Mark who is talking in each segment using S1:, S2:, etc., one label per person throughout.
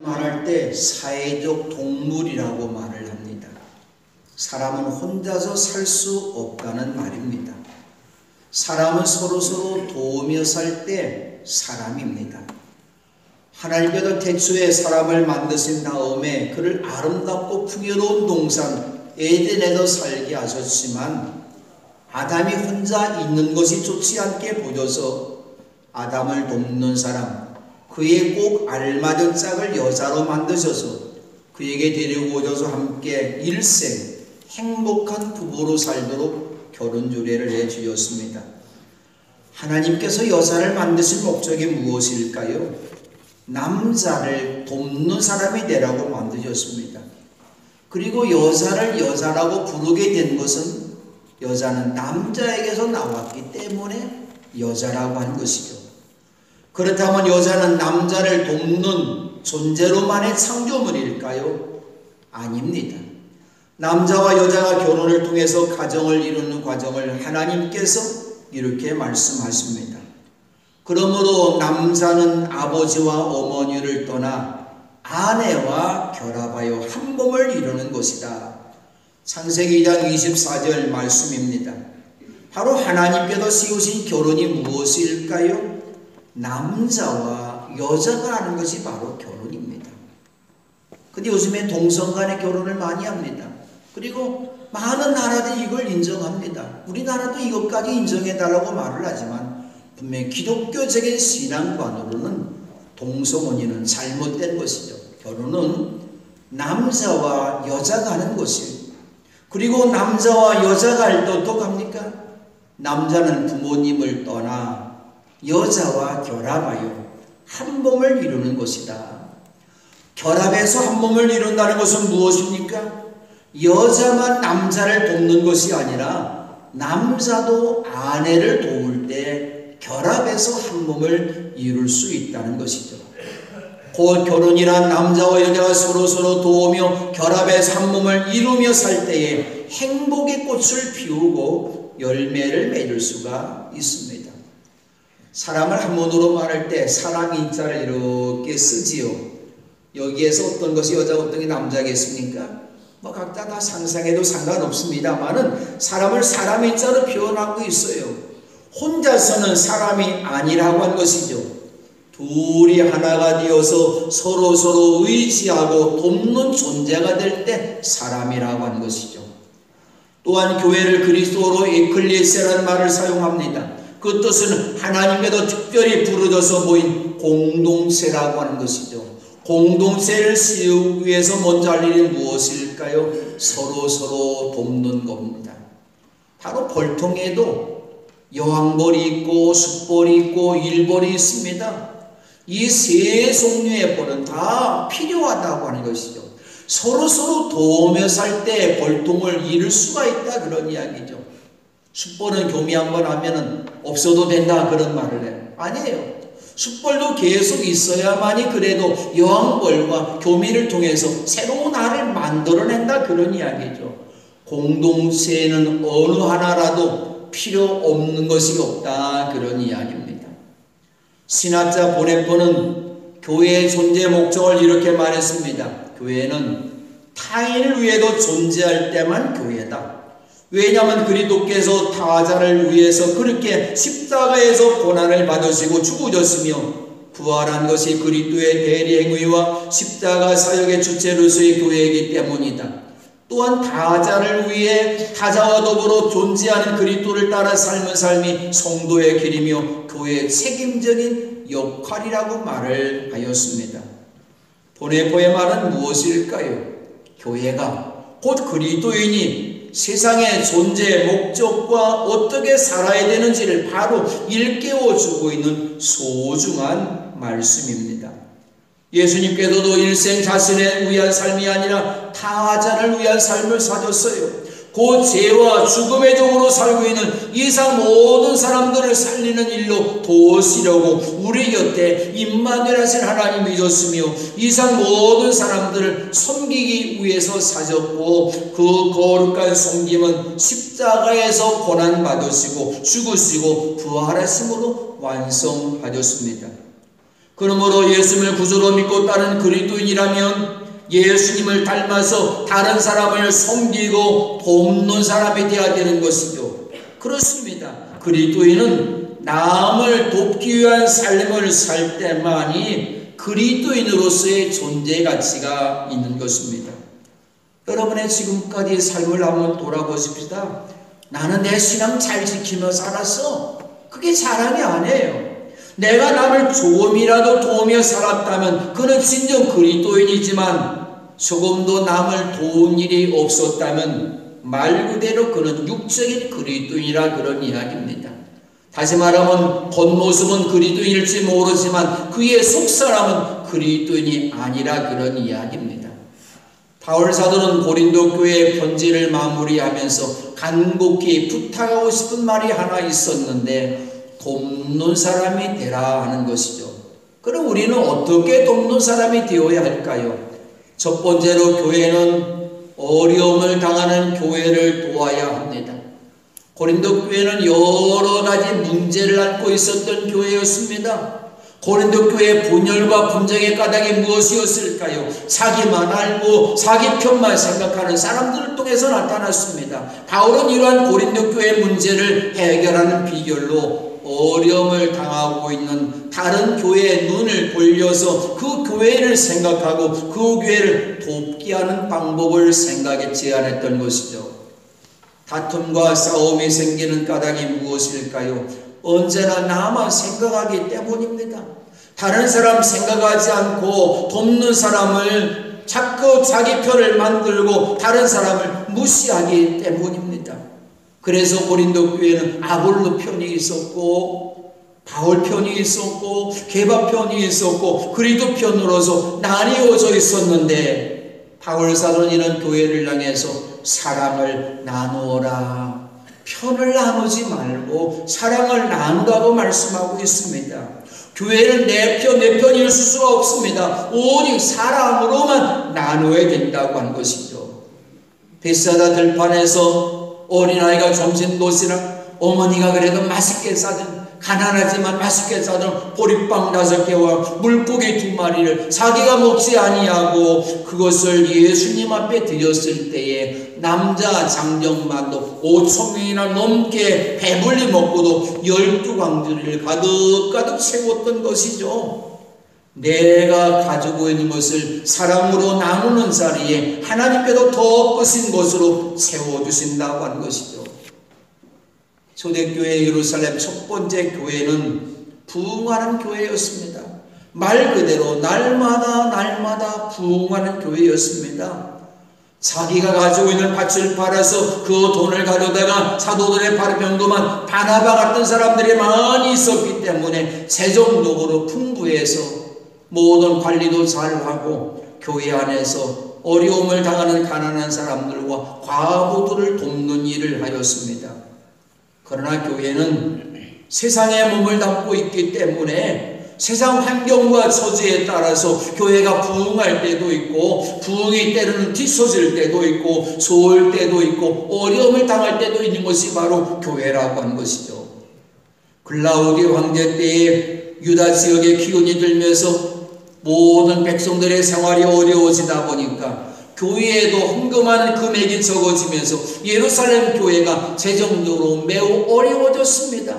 S1: 말할 때 사회적 동물이라고 말을 합니다. 사람은 혼자서 살 수 없다는 말입니다. 사람은 서로서로 도우며 살 때 사람입니다. 하나님께서 태초에 사람을 만드신 다음에 그를 아름답고 풍요로운 동산 에덴에서 살게 하셨지만 아담이 혼자 있는 것이 좋지 않게 보여서 아담을 돕는 사람, 그에 꼭 알맞은 짝을 여자로 만드셔서 그에게 데리고 오셔서 함께 일생 행복한 부부로 살도록 결혼주례를 해주셨습니다. 하나님께서 여자를 만드신 목적이 무엇일까요? 남자를 돕는 사람이 되라고 만드셨습니다. 그리고 여자를 여자라고 부르게 된 것은 여자는 남자에게서 나왔기 때문에 여자라고 한 것이죠. 그렇다면 여자는 남자를 돕는 존재로만의 창조물일까요? 아닙니다. 남자와 여자가 결혼을 통해서 가정을 이루는 과정을 하나님께서 이렇게 말씀하십니다. 그러므로 남자는 아버지와 어머니를 떠나 아내와 결합하여 한 몸을 이루는 것이다. 창세기 2장 24절 말씀입니다. 바로 하나님께서 씌우신 결혼이 무엇일까요? 남자와 여자가 하는 것이 바로 결혼입니다. 근데 요즘에 동성 간의 결혼을 많이 합니다. 그리고 많은 나라들이 이걸 인정합니다. 우리나라도 이것까지 인정해달라고 말을 하지만 분명히 기독교적인 신앙관으로는 동성혼인은 잘못된 것이죠. 결혼은 남자와 여자가 하는 것이에요. 그리고 남자와 여자가 할 때 어떡합니까? 남자는 부모님을 떠나 여자와 결합하여 한 몸을 이루는 것이다. 결합해서 한 몸을 이룬다는 것은 무엇입니까? 여자만 남자를 돕는 것이 아니라 남자도 아내를 도울 때 결합해서 한 몸을 이룰 수 있다는 것이죠. 곧 결혼이란 남자와 여자가 서로서로 도우며 결합해서 한 몸을 이루며 살 때에 행복의 꽃을 피우고 열매를 맺을 수가 있습니다. 사람을 한문으로 말할 때 사람 인자를 이렇게 쓰지요. 여기에서 어떤 것이 여자고 어떤 게 남자겠습니까? 각자 다 상상해도 상관없습니다만은 사람을 사람 인자로 표현하고 있어요. 혼자서는 사람이 아니라고 한 것이죠. 둘이 하나가 되어서 서로서로 의지하고 돕는 존재가 될 때 사람이라고 한 것이죠. 또한 교회를 그리스도로 에클레시아라는 말을 사용합니다. 그 뜻은 하나님께도 특별히 부르셔서 모인 공동체라고 하는 것이죠. 공동체를 세우기 위해서 먼저 할 일이 무엇일까요? 서로서로 돕는 겁니다. 바로 벌통에도 여왕벌이 있고 숫벌이 있고 일벌이 있습니다. 이 세 종류의 벌은 다 필요하다고 하는 것이죠. 서로서로 도우며 살 때 벌통을 이룰 수가 있다, 그런 이야기죠. 숫벌은 교미 한번 하면은 없어도 된다, 그런 말을 해요. 아니에요. 숫벌도 계속 있어야만이 그래도 여왕벌과 교미를 통해서 새로운 알을 만들어낸다, 그런 이야기죠. 공동체에는 어느 하나라도 필요 없는 것이 없다, 그런 이야기입니다. 신학자 보네포는 교회의 존재 목적을 이렇게 말했습니다. 교회는 타인을 위해도 존재할 때만 교회다. 왜냐하면 그리스도께서 타자를 위해서 그렇게 십자가에서 고난을 받으시고 죽으셨으며 부활한 것이 그리스도의 대리행위와 십자가 사역의 주체로서의 교회이기 때문이다. 또한 타자를 위해 타자와 더불어 존재하는 그리스도를 따라 삶은 삶이 성도의 길이며 교회의 책임적인 역할이라고 말을 하였습니다. 보네포의 말은 무엇일까요? 교회가 곧 그리스도인이 세상의 존재 목적과 어떻게 살아야 되는지를 바로 일깨워주고 있는 소중한 말씀입니다. 예수님께서도 일생 자신을 위한 삶이 아니라 타자를 위한 삶을 사셨어요. 곧 죄와 죽음의 종으로 살고 있는 이 세상 모든 사람들을 살리는 일로 도우시려고 우리 곁에 임마누엘 하신 하나님이셨으며 이 세상 모든 사람들을 섬기기 위해서 사셨고 그 거룩한 섬김은 십자가에서 고난받으시고 죽으시고 부활하심으로 완성하셨습니다. 그러므로 예수님을 구주로 믿고 따른 그리스도인이라면 예수님을 닮아서 다른 사람을 섬기고 돕는 사람이 되어야 되는 것이죠. 그렇습니다. 그리스도인은 남을 돕기 위한 삶을 살 때만이 그리스도인으로서의 존재 가치가 있는 것입니다. 여러분의 지금까지의 삶을 한번 돌아보십시다. 나는 내 신앙 잘 지키며 살았어. 그게 자랑이 아니에요. 내가 남을 조금이라도 도우며 살았다면 그는 진정 그리스도인이지만 조금도 남을 도운 일이 없었다면 말 그대로 그는 육적인 그리스도인이라 그런 이야기입니다. 다시 말하면 겉모습은 그리스도인일지 모르지만 그의 속사람은 그리스도인이 아니라 그런 이야기입니다. 바울 사도는 고린도 교회 편지를 마무리하면서 간곡히 부탁하고 싶은 말이 하나 있었는데 돕는 사람이 되라 하는 것이죠. 그럼 우리는 어떻게 돕는 사람이 되어야 할까요? 첫 번째로 교회는 어려움을 당하는 교회를 도와야 합니다. 고린도 교회는 여러 가지 문제를 안고 있었던 교회였습니다. 고린도 교회의 분열과 분쟁의 까닭이 무엇이었을까요? 자기만 알고 자기 편만 생각하는 사람들을 통해서 나타났습니다. 바울은 이러한 고린도 교회의 문제를 해결하는 비결로 어려움을 당하고 있는 다른 교회의 눈을 돌려서 그 교회를 생각하고 그 교회를 돕게 하는 방법을 생각에 제안했던 것이죠. 다툼과 싸움이 생기는 까닭이 무엇일까요? 언제나 나만 생각하기 때문입니다. 다른 사람 생각하지 않고 돕는 사람을 자꾸 자기 편을 만들고 다른 사람을 무시하기 때문입니다. 그래서 고린도 교회는 아볼로 편이 있었고 바울 편이 있었고 게바 편이 있었고 그리스도 편으로서 나뉘어져 있었는데 바울 사도는 이런 교회를 향해서 사랑을 나누어라. 편을 나누지 말고 사랑을 나누라고 말씀하고 있습니다. 교회는 내 편일 수가 없습니다. 오직 사랑으로만 나누어야 된다고 한 것이죠. 베사다 들판에서 어린아이가 점심 도시락 어머니가 그래도 맛있게 싸준 가난하지만 맛있게 싸준 보리빵 5개와 물고기 2마리를 자기가 먹지 아니하고 그것을 예수님 앞에 드렸을 때에 남자 장정만도 5,000명이나 넘게 배불리 먹고도 12광주리를 가득가득 채웠던 것이죠. 내가 가지고 있는 것을 사랑으로 나누는 자리에 하나님께도 더 크신 것으로 채워주신다고 한 것이죠. 초대교회 예루살렘 첫 번째 교회는 부흥하는 교회였습니다. 말 그대로 날마다 부흥하는 교회였습니다. 자기가 가지고 있는 밭을 팔아서 그 돈을 가져다가 사도들의 발병도만 바나바 같은 사람들이 많이 있었기 때문에 재정적으로 풍부해서 모든 관리도 잘하고 교회 안에서 어려움을 당하는 가난한 사람들과 과부들을 돕는 일을 하였습니다. 그러나 교회는 세상에 몸을 담고 있기 때문에 세상 환경과 처지에 따라서 교회가 부흥할 때도 있고 부흥이 때로는 뒤처질 때도 있고 좋을 때도 있고 어려움을 당할 때도 있는 것이 바로 교회라고 하는 것이죠. 글라우디오 황제 때에 유다 지역에 기운이 들면서 모든 백성들의 생활이 어려워지다 보니까 교회에도 헌금하는 금액이 적어지면서 예루살렘 교회가 재정적으로 매우 어려워졌습니다.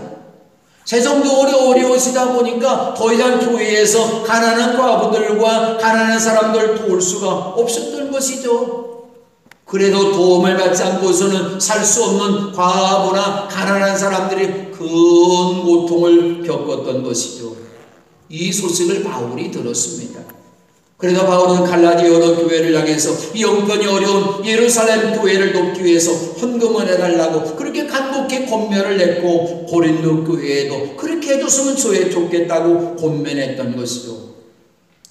S1: 재정적으로 어려워지다 보니까 더 이상 교회에서 가난한 과부들과 가난한 사람들 도울 수가 없었던 것이죠. 그래도 도움을 받지 않고서는 살 수 없는 과부나 가난한 사람들이 큰 고통을 겪었던 것이죠. 이 소식을 바울이 들었습니다. 그래서 바울은 갈라디아 여러 교회를 향해서 이 형편이 어려운 예루살렘 교회를 돕기 위해서 헌금을 해달라고 그렇게 간곡히 권면을 했고 고린도 교회에도 그렇게 해줬으면 좋겠다고 권면했던 것이죠.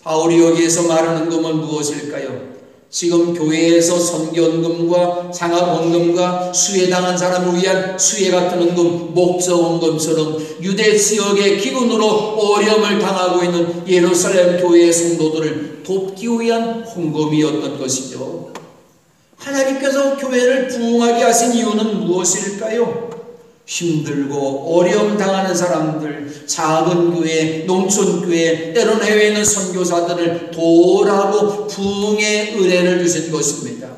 S1: 바울이 여기에서 말하는 것은 무엇일까요? 지금 교회에서 선교헌금과 장학헌금과 수혜당한 사람을 위한 수혜 같은 헌금, 목적헌금처럼 유대 지역의 기근으로 어려움을 당하고 있는 예루살렘 교회의 성도들을 돕기 위한 헌금이었던 것이죠. 하나님께서 교회를 부흥하게 하신 이유는 무엇일까요? 힘들고 어려움 당하는 사람들, 작은 교회, 농촌 교회, 때로는 해외에 있는 선교사들을 도우라고 부흥의 은혜를 주신 것입니다.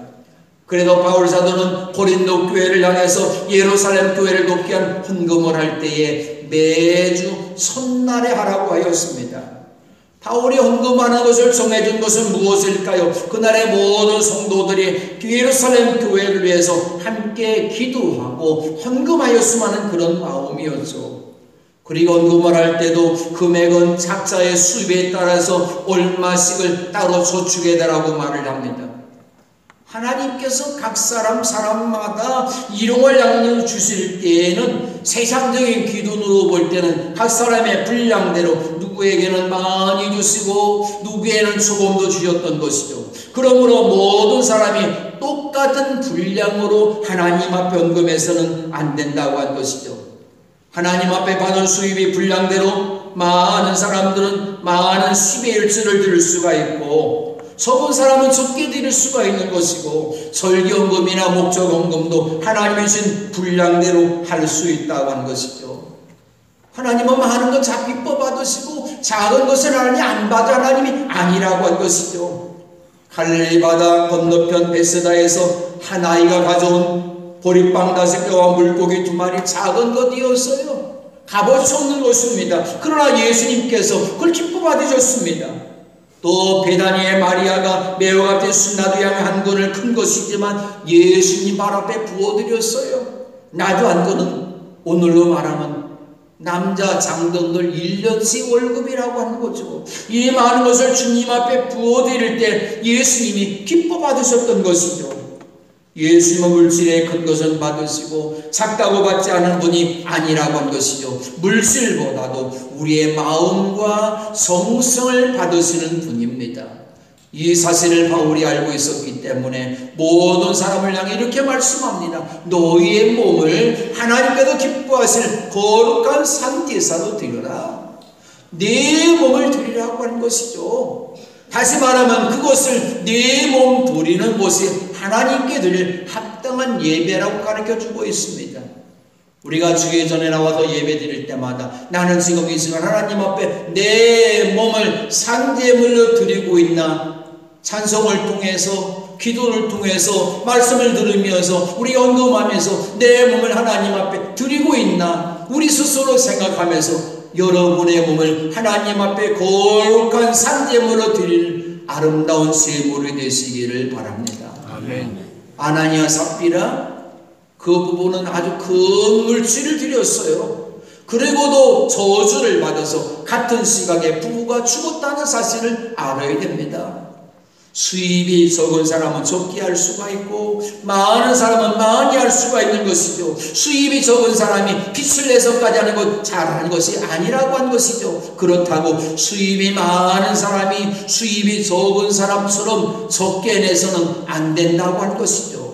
S1: 그래도 바울 사도는 고린도 교회를 향해서 예루살렘 교회를 돕기 위한 헌금을 할 때에 매주 첫날에 하라고 하였습니다. 바울이 헌금하는 것을 정해준 것은 무엇일까요? 그날의 모든 성도들이 예루살렘 교회를 위해서 함께 기도하고 헌금하였으면 하는 그런 마음이었죠. 그리고 헌금을 할 때도 금액은 각자의 수입에 따라서 얼마씩을 따로 저축해달라고 말을 합니다. 하나님께서 각 사람마다 일용할 양을 주실 때에는 세상적인 기준으로 볼 때는 각 사람의 분량대로 누구에게는 많이 주시고 누구에게는 조금 더 주셨던 것이죠. 그러므로 모든 사람이 똑같은 분량으로 하나님 앞에 헌금해서는 안 된다고 한 것이죠. 하나님 앞에 받은 수입이 분량대로 많은 사람들은 많은 10의 1조를 드릴 수가 있고, 적은 사람은 적게 드릴 수가 있는 것이고, 설교헌금이나 목적헌금도 하나님이 주신 분량대로 할 수 있다고 하는 것이죠. 하나님은 많은 건 다 기뻐 받으시고 작은 것은 하나님이 안 받아 하나님이 아니라고 한 것이죠. 갈릴리 바다 건너편 베세다에서 한 아이가 가져온 보리빵 5개와 물고기 2마리 작은 것이었어요. 값을 수 없는 것입니다. 그러나 예수님께서 그걸 기뻐 받으셨습니다. 또 베다니의 마리아가 매우 값진 순나두양 한 근을 큰 것이지만 예수님 발 앞에 부어드렸어요. 나도 한 근은 오늘로 말하면 남자 장동들 1년치 월급이라고 하는 거죠. 이 많은 것을 주님 앞에 부어드릴 때 예수님이 기뻐 받으셨던 것이죠. 예수님은 물질에 큰 것은 받으시고 작다고 받지 않은 분이 아니라고 한 것이죠. 물질보다도 우리의 마음과 정성을 받으시는 분입니다. 이 사실을 바울이 알고 있었기 때문에 모든 사람을 향해 이렇게 말씀합니다. 너희의 몸을 하나님께서 기뻐하실 거룩한 산제사로 드려라. 내 몸을 드리라고 하는 것이죠. 다시 말하면 그것을 내 몸 드리는 것이 하나님께 드릴 합당한 예배라고 가르쳐주고 있습니다. 우리가 주의 전에 나와서 예배 드릴 때마다 나는 지금 이 시간 하나님 앞에 내 몸을 산제물로 드리고 있나? 찬송을 통해서, 기도를 통해서, 말씀을 들으면서, 우리 헌금하면서 내 몸을 하나님 앞에 드리고 있나? 우리 스스로 생각하면서 여러분의 몸을 하나님 앞에 거룩한 산제물로 드릴 아름다운 제물이 되시기를 바랍니다. 아멘. 아나니아 삽비라 그 부부는 아주 큰 물질을 드렸어요. 그리고도 저주를 받아서 같은 시각에 부부가 죽었다는 사실을 알아야 됩니다. 수입이 적은 사람은 적게 할 수가 있고 많은 사람은 많이 할 수가 있는 것이죠. 수입이 적은 사람이 빚을 내서까지 하는 것 잘하는 것이 아니라고 한 것이죠. 그렇다고 수입이 많은 사람이 수입이 적은 사람처럼 적게 내서는 안 된다고 한 것이죠.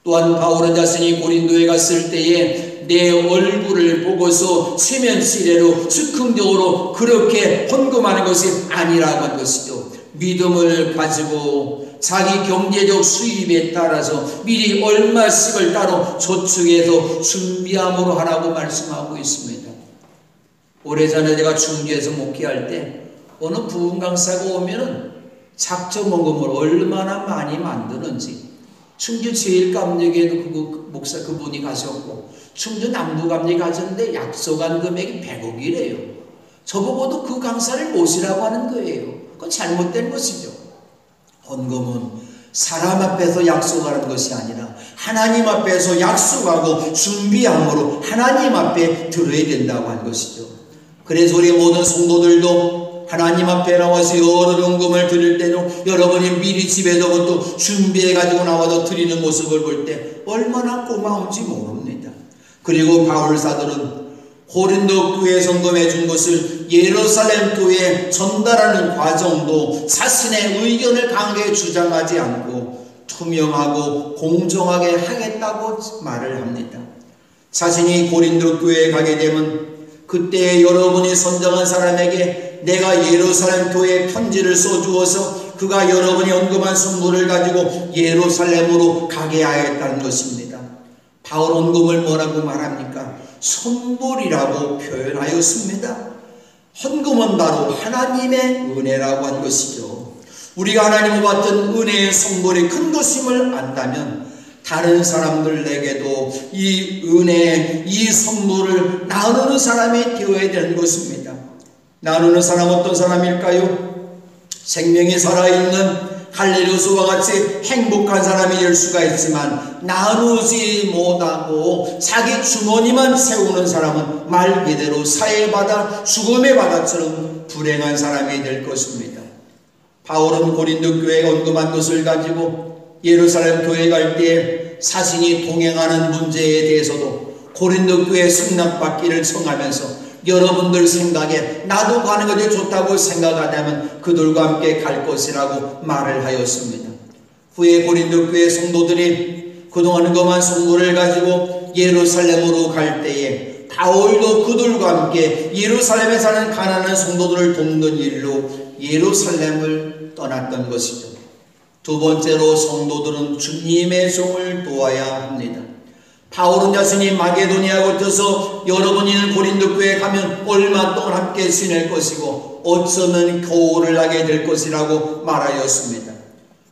S1: 또한 바울은 자신이 고린도에 갔을 때에 내 얼굴을 보고서 체면치레로 즉흥적으로 그렇게 헌금하는 것이 아니라고 한 것이죠. 믿음을 가지고 자기 경제적 수입에 따라서 미리 얼마씩을 따로 저축해서 준비함으로 하라고 말씀하고 있습니다. 오래전에 제가 충주에서 목회할 때 어느 부흥 강사가 오면은 작정헌금을 얼마나 많이 만드는지, 충주 제일감리교회도 그 목사 그분이 가셨고 충주 남부감리 가셨는데 약속한 금액이 100억이래요. 저보고도 그 강사를 모시라고 하는 거예요. 그건 잘못된 것이죠. 헌금은 사람 앞에서 약속하는 것이 아니라 하나님 앞에서 약속하고 준비함으로 하나님 앞에 드려야 된다고 하는 것이죠. 그래서 우리 모든 성도들도 하나님 앞에 나와서 여러 헌금을 드릴 때는 여러분이 미리 집에서부터 준비해 가지고 나와서 드리는 모습을 볼 때 얼마나 고마운지 모릅니다. 그리고 바울 사도는 고린도 교회에 헌금해 준 것을 예루살렘 교회에 전달하는 과정도 자신의 의견을 강하게 주장하지 않고 투명하고 공정하게 하겠다고 말을 합니다. 자신이 고린도 교회에 가게 되면 그때 여러분이 선정한 사람에게 내가 예루살렘 교회에 편지를 써주어서 그가 여러분이 헌금한 선물을 가지고 예루살렘으로 가게 하였다는 것입니다. 바울 헌금을 뭐라고 말합니까? 선물이라고 표현하였습니다. 헌금은 바로 하나님의 은혜라고 한 것이죠. 우리가 하나님을 받던 은혜의 선물이 큰 것임을 안다면 다른 사람들에게도 이 은혜, 이 선물을 나누는 사람이 되어야 되는 것입니다. 나누는 사람 어떤 사람일까요? 생명이 살아있는 갈릴리오스와 같이 행복한 사람이 될 수가 있지만 나누지 못하고 자기 주머니만 세우는 사람은 말 그대로 사해의 바다, 죽음의 바다처럼 불행한 사람이 될 것입니다. 바울은 고린도 교회에 헌금한 것을 가지고 예루살렘 교회 갈 때 자신이 동행하는 문제에 대해서도 고린도 교회 승낙받기를 청하면서 여러분들 생각에 나도 가는 것이 좋다고 생각하다면 그들과 함께 갈 것이라고 말을 하였습니다. 후에 고린도 교회 성도들이 그동안 헌금한 선물을 가지고 예루살렘으로 갈 때에 바울도 그들과 함께 예루살렘에 사는 가난한 성도들을 돕는 일로 예루살렘을 떠났던 것이죠. 두 번째로 성도들은 주님의 종을 도와야 합니다. 바울은 자신이 마게도니아에 거쳐서 여러분이 있는 고린도 교회에 가면 얼마 동안 함께 지낼 것이고 어쩌면 교우를 하게 될 것이라고 말하였습니다.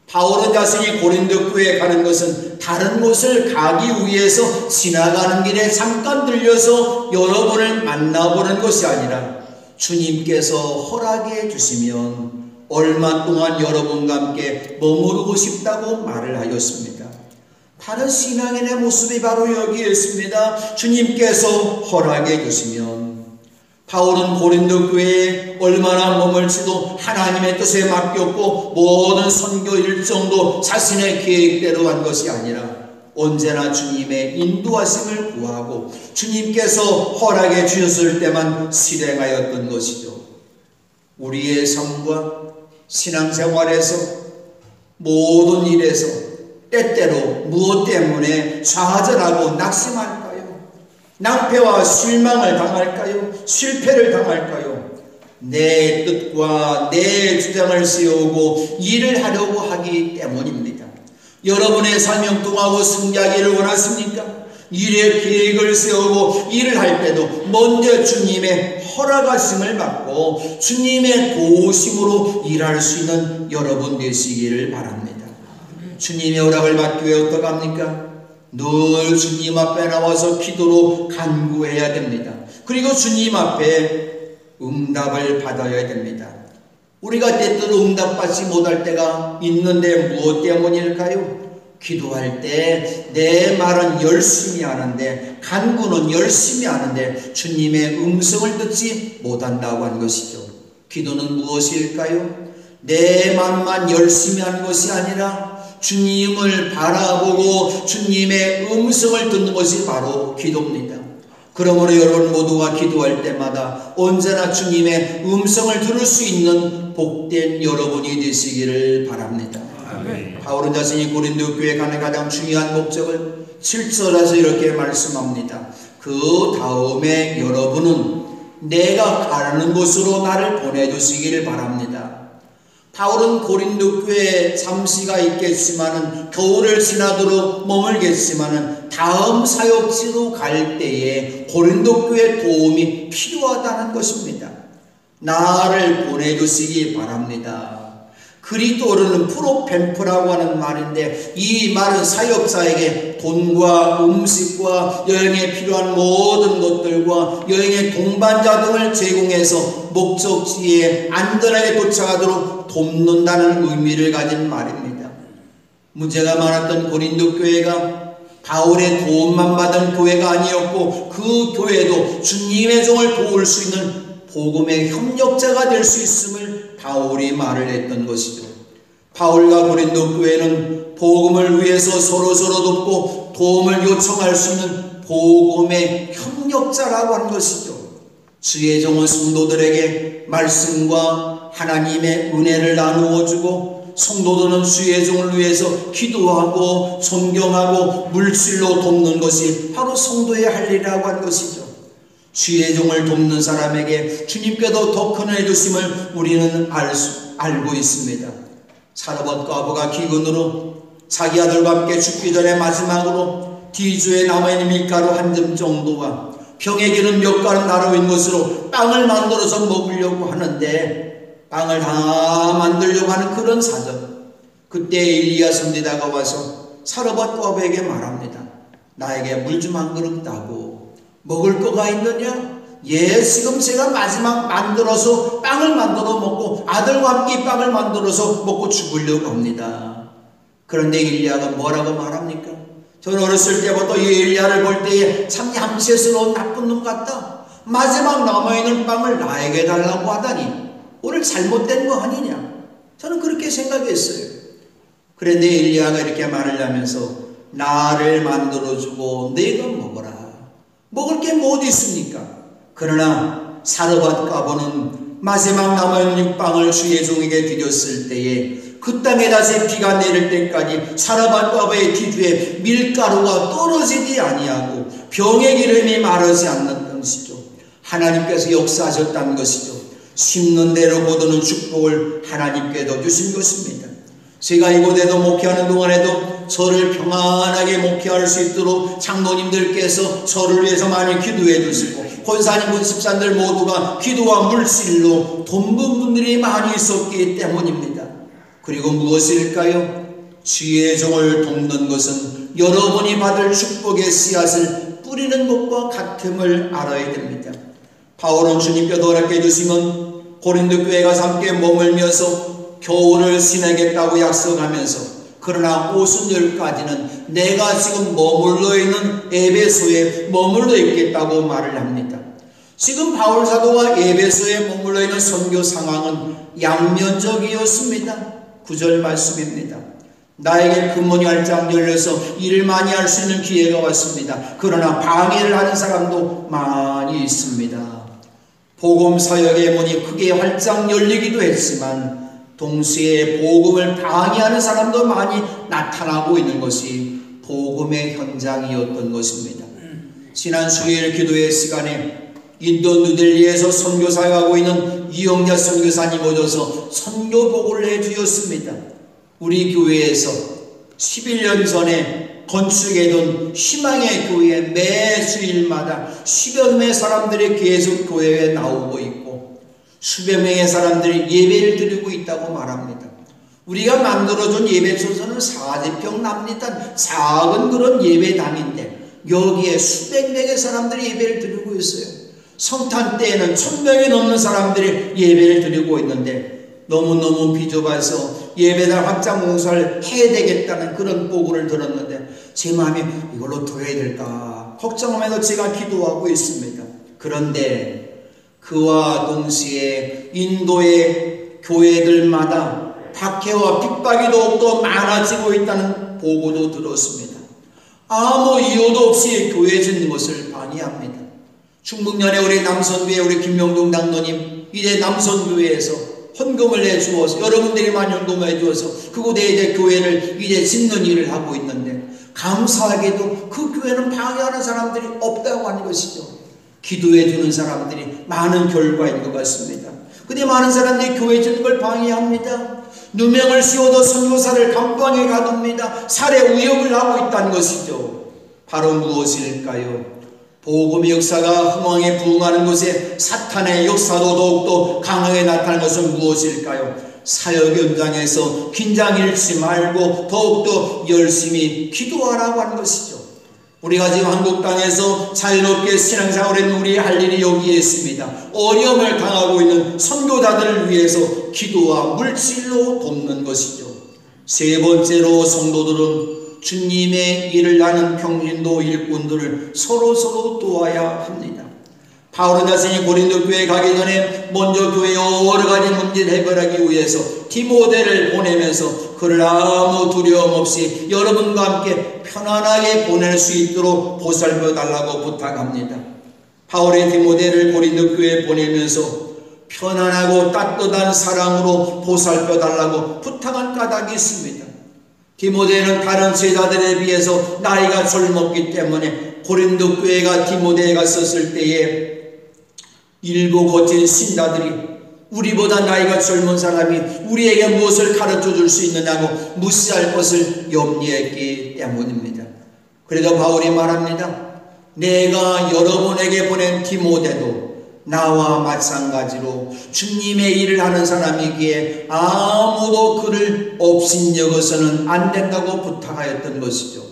S1: 바울은 자신이 고린도 교회에 가는 것은 다른 곳을 가기 위해서 지나가는 길에 잠깐 들려서 여러분을 만나보는 것이 아니라 주님께서 허락해 주시면 얼마 동안 여러분과 함께 머무르고 싶다고 말을 하였습니다. 다른 신앙인의 모습이 바로 여기에 있습니다. 주님께서 허락해 주시면 바울은 고린도 교회에 얼마나 머물지도 하나님의 뜻에 맡겼고 모든 선교 일정도 자신의 계획대로 한 것이 아니라 언제나 주님의 인도하심을 구하고 주님께서 허락해 주셨을 때만 실행하였던 것이죠. 우리의 삶과 신앙생활에서 모든 일에서 때때로 무엇 때문에 좌절하고 낙심할까요? 낭패와 실망을 당할까요? 실패를 당할까요? 내 뜻과 내 주장을 세우고 일을 하려고 하기 때문입니다. 여러분의 삶이 형통하고 승리하기를 원하십니까? 일의 계획을 세우고 일을 할 때도 먼저 주님의 허락하심을 받고 주님의 도우심으로 일할 수 있는 여러분 되시기를 바랍니다. 주님의 허락을 받기 위해 어떻게 합니까? 늘 주님 앞에 나와서 기도로 간구해야 됩니다. 그리고 주님 앞에 응답을 받아야 됩니다. 우리가 때때로 응답받지 못할 때가 있는데 무엇 때문일까요? 기도할 때 내 말은 열심히 하는데 간구는 열심히 하는데 주님의 음성을 듣지 못한다고 한 것이죠. 기도는 무엇일까요? 내 마음만 열심히 하는 것이 아니라 주님을 바라보고 주님의 음성을 듣는 것이 바로 기도입니다. 그러므로 여러분 모두가 기도할 때마다 언제나 주님의 음성을 들을 수 있는 복된 여러분이 되시기를 바랍니다. 아멘. 바울은 자신이 고린도 교회에 가는 가장 중요한 목적을 7절에서 이렇게 말씀합니다. 그 다음에 여러분은 내가 가는 곳으로 나를 보내주시기를 바랍니다. 바울은 고린도 교회에 잠시가 있겠지만은 겨울을 지나도록 머물겠지만은 다음 사역지로 갈 때에 고린도 교회 도움이 필요하다는 것입니다. 나를 보내주시기 바랍니다. 그리스도는 프로펜프라고 하는 말인데 이 말은 사역자에게 돈과 음식과 여행에 필요한 모든 것들과 여행의 동반자 등을 제공해서 목적지에 안전하게 도착하도록 돕는다는 의미를 가진 말입니다. 문제가 많았던 고린도 교회가 바울의 도움만 받은 교회가 아니었고 그 교회도 주님의 종을 도울 수 있는 복음의 협력자가 될 수 있음을 바울이 말을 했던 것이죠. 바울과 고린도 교회는 복음을 위해서 서로서로 돕고 도움을 요청할 수 있는 복음의 협력자라고 한 것이죠. 주의 종은 성도들에게 말씀과 하나님의 은혜를 나누어 주고 성도들은 주의 종을 위해서 기도하고 존경하고 물질로 돕는 것이 바로 성도의 할 일이라고 한 것이죠. 주의 종을 돕는 사람에게 주님께도 더 큰 은혜 주심을 우리는 알고 있습니다. 사르밧 과부가 기근으로 자기 아들과 함께 죽기 전에 마지막으로 뒤주에 남아있는 밀가루 한 점 정도와 병에 기름 몇 가루 나르는 것으로 빵을 만들어서 먹으려고 하는데 빵을 다 만들려고 하는 그런 사정. 그때 엘리야 선지자가 와서 사르밧 과부에게 말합니다. 나에게 물 좀 한 그릇 따고 먹을 거가 있느냐? 예, 지금 제가 마지막 만들어서 빵을 만들어 먹고 아들과 함께 이 빵을 만들어서 먹고 죽으려고 합니다. 그런데 엘리야가 뭐라고 말합니까? 저는 어렸을 때부터 이 엘리야를 볼 때에 참 얌세스러운 나쁜 놈 같다. 마지막 남아있는 빵을 나에게 달라고 하다니 오늘 잘못된 거 아니냐? 저는 그렇게 생각했어요. 그런데 엘리야가 이렇게 말을 하면서 나를 만들어주고 내가 먹어라. 먹을 게 뭐 어디 있습니까? 그러나 사르밧 과부는 마지막 남아있는 빵을 주의 종에게 드렸을 때에 그 땅에 다시 비가 내릴 때까지 사르밧 과부의 뒤주에 밀가루가 떨어지지 아니하고 병의 기름이 마르지 않는 것이죠. 하나님께서 역사하셨다는 것이죠. 심는 대로 거두는 축복을 하나님께서 주신 것입니다. 제가 이곳에도 목회하는 동안에도 저를 평안하게 목회할 수 있도록 장로님들께서 저를 위해서 많이 기도해 주시고 권사님, 권집사님들 모두가 기도와 물질로 돕는 분들이 많이 있었기 때문입니다. 그리고 무엇일까요? 주의 종을 돕는 것은 여러분이 받을 축복의 씨앗을 뿌리는 것과 같음을 알아야 됩니다. 바울은 주님께서 허락해 주시면 고린도 교회 가서 함께 머물면서 겨울을 지내겠다고 약속하면서 그러나 오순절까지는 내가 지금 머물러 있는 에베소에 머물러 있겠다고 말을 합니다. 지금 바울 사도가 에베소에 머물러 있는 선교 상황은 양면적이었습니다. 9절 말씀입니다. 나에게 금문이 활짝 열려서 일을 많이 할 수 있는 기회가 왔습니다. 그러나 방해를 하는 사람도 많이 있습니다. 복음 사역의 문이 크게 활짝 열리기도 했지만 동시에 복음을 방해하는 사람도 많이 나타나고 있는 것이 복음의 현장이었던 것입니다. 지난 수요일 기도회 시간에 인도 뉴델리에서 선교사하고 있는 이영자 선교사님 오셔서 선교복을 해주셨습니다. 우리 교회에서 11년 전에 건축해둔 희망의 교회 매 주일마다 10여 명의 사람들이 계속 교회에 나오고 있고 수백 명의 사람들이 예배를 드리고 있다고 말합니다. 우리가 만들어준 예배소서는 40평 납니다. 작은 그런 예배당인데 여기에 수백 명의 사람들이 예배를 드리고 있어요. 성탄 때에는 1000명이 넘는 사람들이 예배를 드리고 있는데 너무너무 비좁아서 예배당 확장 공사를 해야 되겠다는 그런 보고를 들었는데 제 마음이 이걸로 둬야 될까 걱정하면서 제가 기도하고 있습니다. 그런데 그와 동시에 인도의 교회들마다 박해와 핍박이 더욱더 많아지고 있다는 보고도 들었습니다. 아무 이유도 없이 교회 짓는 것을 방해합니다. 충북연의 우리 남선교회 우리 김명동 장로님 이제 남선교회에서 헌금을 해주어서 여러분들이 많이 헌금을 해주어서 그곳에 이제 교회를 이제 짓는 일을 하고 있는데 감사하게도 그 교회는 방해하는 사람들이 없다고 하는 것이죠. 기도해 주는 사람들이 많은 결과인 것 같습니다. 근데 많은 사람들이 교회 짓는 걸 방해합니다. 누명을 씌워도 선교사를 감방에 가둡니다. 살해 우욕을 하고 있다는 것이죠. 바로 무엇일까요? 복음의 역사가 흥왕에 부응하는 곳에 사탄의 역사도 더욱더 강하게 나타나는 것은 무엇일까요? 사역 현장에서 긴장 잃지 말고 더욱더 열심히 기도하라고 하는 것이죠. 우리가 지금 한국 땅에서 자유롭게 신앙생활을 했는 우리 할 일이 여기에 있습니다. 어려움을 당하고 있는 선교자들을 위해서 기도와 물질로 돕는 것이죠. 세 번째로 성도들은 주님의 일을 하는 평신도 일꾼들을 서로 도와야 합니다. 바울 자신이 고린도 교회에 가기 전에 먼저 교회의 여러 가지 문제를 해결하기 위해서 디모데를 보내면서 그를 아무 두려움 없이 여러분과 함께 편안하게 보낼 수 있도록 보살펴 달라고 부탁합니다. 바울의 디모데를 고린도 교회에 보내면서 편안하고 따뜻한 사랑으로 보살펴 달라고 부탁한 까닭이 있습니다. 디모데는 다른 제자들에 비해서 나이가 젊었기 때문에 고린도 교회가 디모데에 갔었을 때에 일부 거친 신자들이 우리보다 나이가 젊은 사람이 우리에게 무엇을 가르쳐 줄 수 있느냐고 무시할 것을 염려했기 때문입니다. 그래도 바울이 말합니다. 내가 여러분에게 보낸 디모데도 나와 마찬가지로 주님의 일을 하는 사람이기에 아무도 그를 업신여겨서는 안 된다고 부탁하였던 것이죠.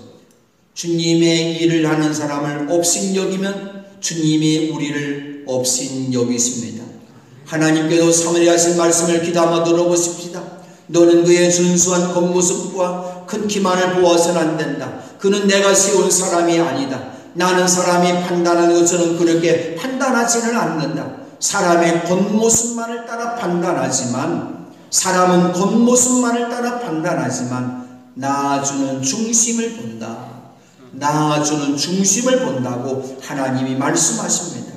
S1: 주님의 일을 하는 사람을 업신여기면 주님이 우리를 업신여기십니다. 하나님께도 사모리 하신 말씀을 귀담아 들어보십시다. 너는 그의 준수한 겉모습과 큰 키만을 보아서는 안 된다. 그는 내가 세운 사람이 아니다. 나는 사람이 판단하는 것처럼 그렇게 판단하지는 않는다. 사람의 겉모습만을 따라 판단하지만, 사람은 겉모습만을 따라 판단하지만 나아주는 중심을 본다. 나아주는 중심을 본다고 하나님이 말씀하십니다.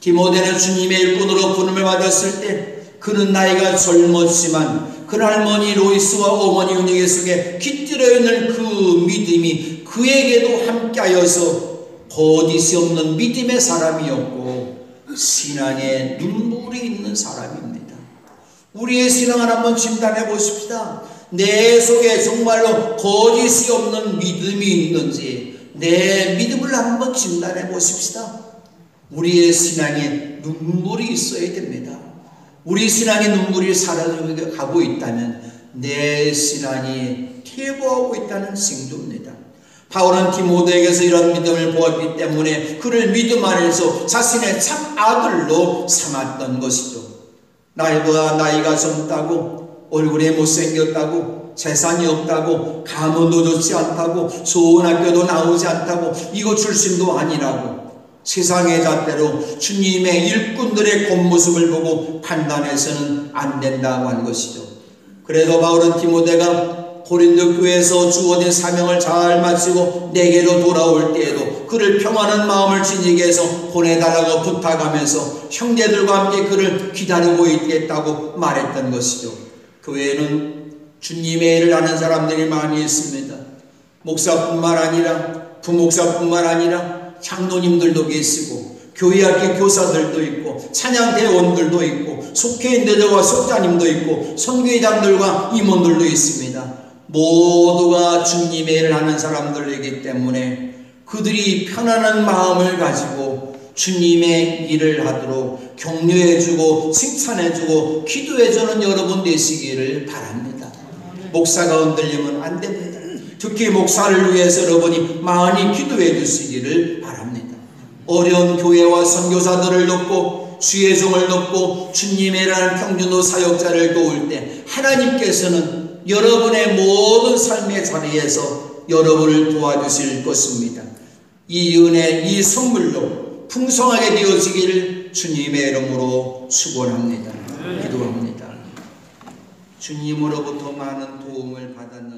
S1: 디모데는 주님의 일꾼으로 부름을 받았을 때 그는 나이가 젊었지만 그 할머니 로이스와 어머니 은혜계 속에 깃들어 있는 그 믿음이 그에게도 함께하여서 거짓이 없는 믿음의 사람이었고 신앙에 눈물이 있는 사람입니다. 우리의 신앙을 한번 진단해 보십시다. 내 속에 정말로 거짓이 없는 믿음이 있는지 내 믿음을 한번 진단해 보십시다. 우리의 신앙에 눈물이 있어야 됩니다. 우리 신앙의 눈물이 사라져가고 있다면 내 신앙이 퇴보하고 있다는 징조입니다. 바울은 디모데에게서 이런 믿음을 보았기 때문에 그를 믿음 안에서 자신의 참 아들로 삼았던 것이죠. 나이가 젊다고, 얼굴에 못생겼다고, 재산이 없다고, 가문도 좋지 않다고, 좋은 학교도 나오지 않다고, 이거 출신도 아니라고 세상의 잣대로 주님의 일꾼들의 겉모습을 보고 판단해서는 안 된다고 한 것이죠. 그래서 바울은 디모데가 고린도 교회에서 주어진 사명을 잘 마치고 내게로 돌아올 때에도 그를 평안한 마음을 지니게 해서 보내달라고 부탁하면서 형제들과 함께 그를 기다리고 있겠다고 말했던 것이죠. 교회에는 주님의 일을 하는 사람들이 많이 있습니다. 목사뿐만 아니라 부목사뿐만 아니라 장로님들도 계시고 교회학교 교사들도 있고 찬양대원들도 있고 속회인들과 속자님도 있고 선교회장들과 임원들도 있습니다. 모두가 주님의 일을 하는 사람들이기 때문에 그들이 편안한 마음을 가지고 주님의 일을 하도록 격려해주고 칭찬해주고 기도해주는 여러분 되시기를 바랍니다. 목사가 흔들리면 안 됩니다. 특히 목사를 위해서 여러분이 많이 기도해 주시기를 바랍니다. 어려운 교회와 선교사들을 돕고 주의 종을 돕고 주님의 일하는 평준도 사역자를 도울 때 하나님께서는 여러분의 모든 삶의 자리에서 여러분을 도와주실 것입니다. 이 은혜, 이 선물로 풍성하게 되어지기를 주님의 이름으로 축원합니다. 기도합니다. 주님으로부터 많은 도움을 받았는